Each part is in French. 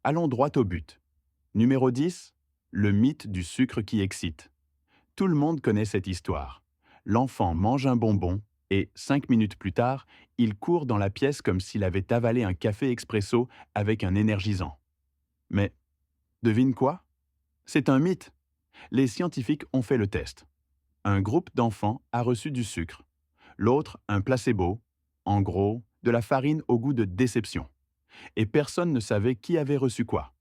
Allons droit au but. Numéro 10. Le mythe du sucre qui excite. Tout le monde connaît cette histoire. L'enfant mange un bonbon et, 5 minutes plus tard, il court dans la pièce comme s'il avait avalé un café expresso avec un énergisant. Mais, devine quoi? C'est un mythe. Les scientifiques ont fait le test. Un groupe d'enfants a reçu du sucre, l'autre un placebo, en gros, de la farine au goût de déception. Et personne ne savait qui avait reçu quoi.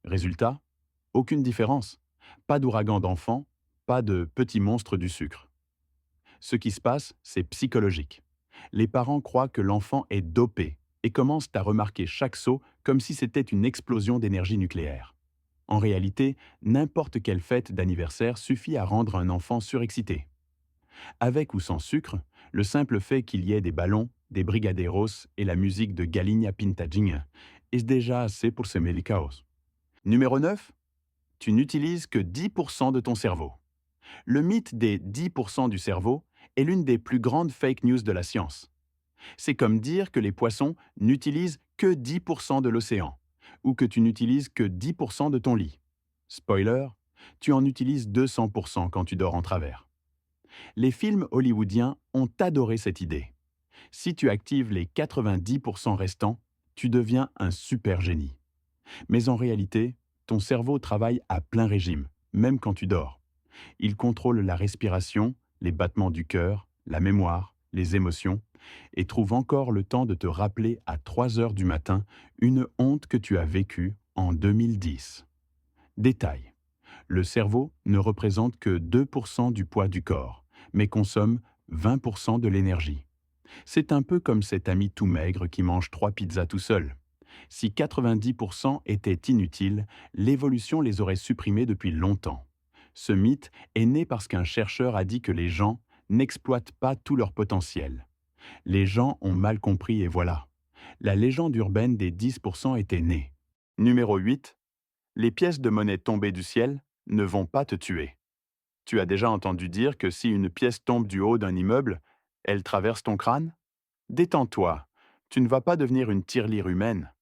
Résultat, aucune différence. Pas d'ouragan d'enfants, pas de petits monstres du sucre. Ce qui se passe, c'est psychologique. Les parents croient que l'enfant est dopé et commencent à remarquer chaque saut comme si c'était une explosion d'énergie nucléaire. En réalité, n'importe quelle fête d'anniversaire suffit à rendre un enfant surexcité. Avec ou sans sucre, le simple fait qu'il y ait des ballons, des brigadeiros et la musique de Galinha Pintadinha est déjà assez pour semer le chaos. Numéro 9. Tu n'utilises que 10% de ton cerveau. Le mythe des 10% du cerveau est l'une des plus grandes fake news de la science. C'est comme dire que les poissons n'utilisent que 10% de l'océan, ou que tu n'utilises que 10% de ton lit. Spoiler, tu en utilises 200% quand tu dors en travers. Les films hollywoodiens ont adoré cette idée. Si tu actives les 90% restants, tu deviens un super génie. Mais en réalité, ton cerveau travaille à plein régime, même quand tu dors. Il contrôle la respiration, les battements du cœur, la mémoire, les émotions, et trouve encore le temps de te rappeler à 3 heures du matin une honte que tu as vécue en 2010. Détail. Le cerveau ne représente que 2% du poids du corps, mais consomme 20% de l'énergie. C'est un peu comme cet ami tout maigre qui mange 3 pizzas tout seul. Si 90% étaient inutiles, l'évolution les aurait supprimés depuis longtemps. Ce mythe est né parce qu'un chercheur a dit que les gens n'exploitent pas tout leur potentiel. Les gens ont mal compris et voilà. La légende urbaine des 10% était née. Numéro 8. Les pièces de monnaie tombées du ciel ne vont pas te tuer. Tu as déjà entendu dire que si une pièce tombe du haut d'un immeuble, elle traverse ton crâne? Détends-toi, tu ne vas pas devenir une tirelire humaine.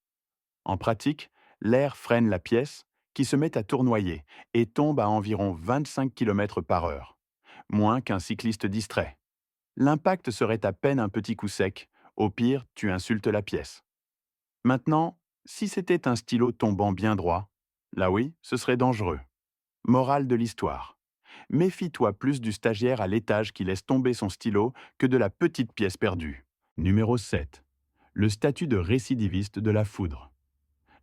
En pratique, l'air freine la pièce, qui se met à tournoyer et tombe à environ 25 km par heure, moins qu'un cycliste distrait. L'impact serait à peine un petit coup sec, au pire, tu insultes la pièce. Maintenant, si c'était un stylo tombant bien droit, là oui, ce serait dangereux. Morale de l'histoire. Méfie-toi plus du stagiaire à l'étage qui laisse tomber son stylo que de la petite pièce perdue. Numéro 7. Le statut de récidiviste de la foudre.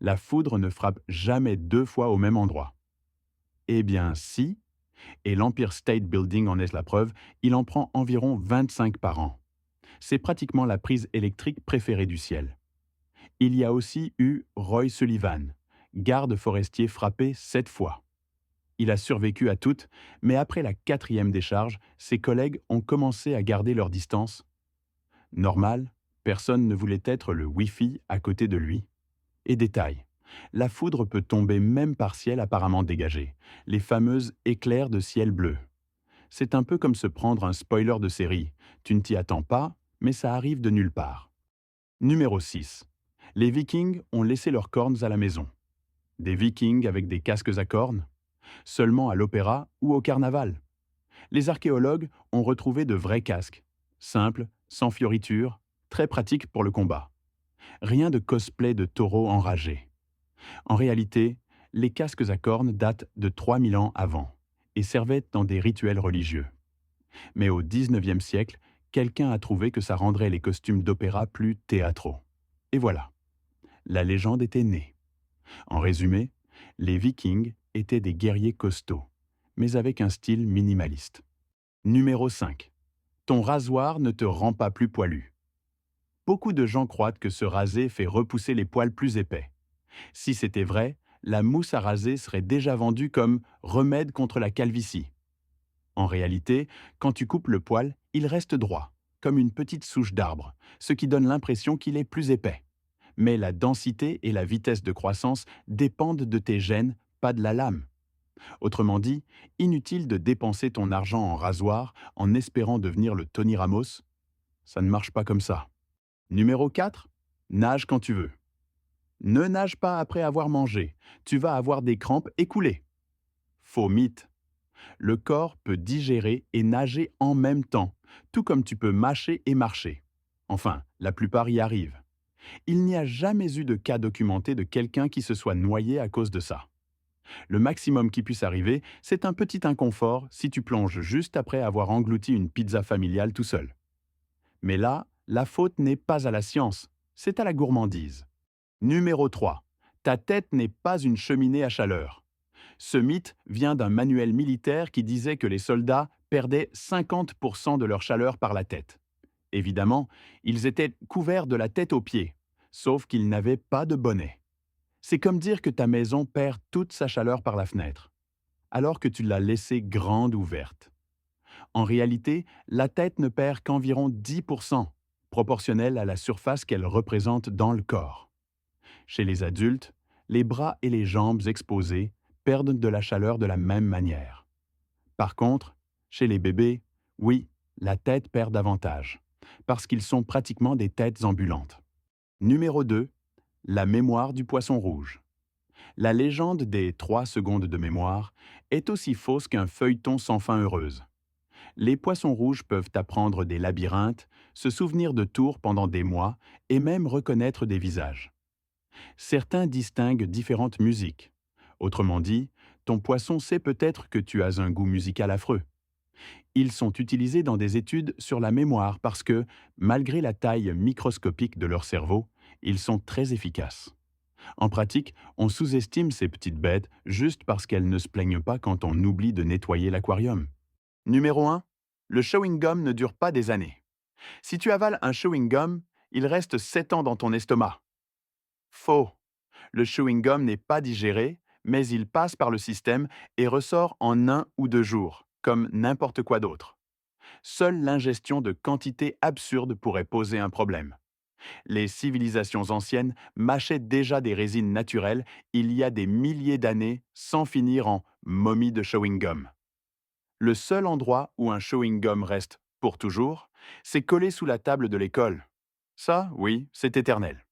La foudre ne frappe jamais 2 fois au même endroit. Eh bien, si, et l'Empire State Building en est la preuve, il en prend environ 25 par an. C'est pratiquement la prise électrique préférée du ciel. Il y a aussi eu Roy Sullivan, garde forestier frappé 7 fois. Il a survécu à toutes, mais après la 4e décharge, ses collègues ont commencé à garder leur distance. Normal, personne ne voulait être le Wi-Fi à côté de lui. Et détail, la foudre peut tomber même par ciel apparemment dégagé, les fameuses éclairs de ciel bleu. C'est un peu comme se prendre un spoiler de série. Tu ne t'y attends pas, mais ça arrive de nulle part. Numéro 6. Les Vikings ont laissé leurs cornes à la maison. Des Vikings avec des casques à cornes? Seulement à l'opéra ou au carnaval. Les archéologues ont retrouvé de vrais casques, simples, sans fioritures, très pratiques pour le combat. Rien de cosplay de taureaux enragés. En réalité, les casques à cornes datent de 3000 ans avant et servaient dans des rituels religieux. Mais au XIXe siècle, quelqu'un a trouvé que ça rendrait les costumes d'opéra plus théâtraux. Et voilà, la légende était née. En résumé, les Vikings étaient des guerriers costauds, mais avec un style minimaliste. Numéro 5. Ton rasoir ne te rend pas plus poilu. Beaucoup de gens croient que se raser fait repousser les poils plus épais. Si c'était vrai, la mousse à raser serait déjà vendue comme remède contre la calvitie. En réalité, quand tu coupes le poil, il reste droit, comme une petite souche d'arbre, ce qui donne l'impression qu'il est plus épais. Mais la densité et la vitesse de croissance dépendent de tes gènes, pas de la lame. Autrement dit, inutile de dépenser ton argent en rasoir en espérant devenir le Tony Ramos. Ça ne marche pas comme ça. Numéro 4. Nage quand tu veux. Ne nage pas après avoir mangé, tu vas avoir des crampes écoulées. Faux mythe. Le corps peut digérer et nager en même temps, tout comme tu peux mâcher et marcher. Enfin, la plupart y arrivent. Il n'y a jamais eu de cas documenté de quelqu'un qui se soit noyé à cause de ça. Le maximum qui puisse arriver, c'est un petit inconfort si tu plonges juste après avoir englouti une pizza familiale tout seul. Mais là, la faute n'est pas à la science, c'est à la gourmandise. Numéro 3. Ta tête n'est pas une cheminée à chaleur. Ce mythe vient d'un manuel militaire qui disait que les soldats perdaient 50% de leur chaleur par la tête. Évidemment, ils étaient couverts de la tête aux pieds, sauf qu'ils n'avaient pas de bonnet. C'est comme dire que ta maison perd toute sa chaleur par la fenêtre, alors que tu l'as laissée grande ouverte. En réalité, la tête ne perd qu'environ 10%, proportionnel à la surface qu'elle représente dans le corps. Chez les adultes, les bras et les jambes exposés perdent de la chaleur de la même manière. Par contre, chez les bébés, oui, la tête perd davantage, parce qu'ils sont pratiquement des têtes ambulantes. Numéro 2. La mémoire du poisson rouge. La légende des 3 secondes de mémoire est aussi fausse qu'un feuilleton sans fin heureuse. Les poissons rouges peuvent apprendre des labyrinthes, se souvenir de tours pendant des mois et même reconnaître des visages. Certains distinguent différentes musiques. Autrement dit, ton poisson sait peut-être que tu as un goût musical affreux. Ils sont utilisés dans des études sur la mémoire parce que, malgré la taille microscopique de leur cerveau, ils sont très efficaces. En pratique, on sous-estime ces petites bêtes juste parce qu'elles ne se plaignent pas quand on oublie de nettoyer l'aquarium. Numéro 1. Le chewing-gum ne dure pas des années. Si tu avales un chewing-gum, il reste 7 ans dans ton estomac. Faux. Le chewing-gum n'est pas digéré, mais il passe par le système et ressort en 1 ou 2 jours, comme n'importe quoi d'autre. Seule l'ingestion de quantités absurdes pourrait poser un problème. Les civilisations anciennes mâchaient déjà des résines naturelles il y a des milliers d'années sans finir en momie de chewing-gum. Le seul endroit où un chewing-gum reste pour toujours, c'est collé sous la table de l'école. Ça, oui, c'est éternel.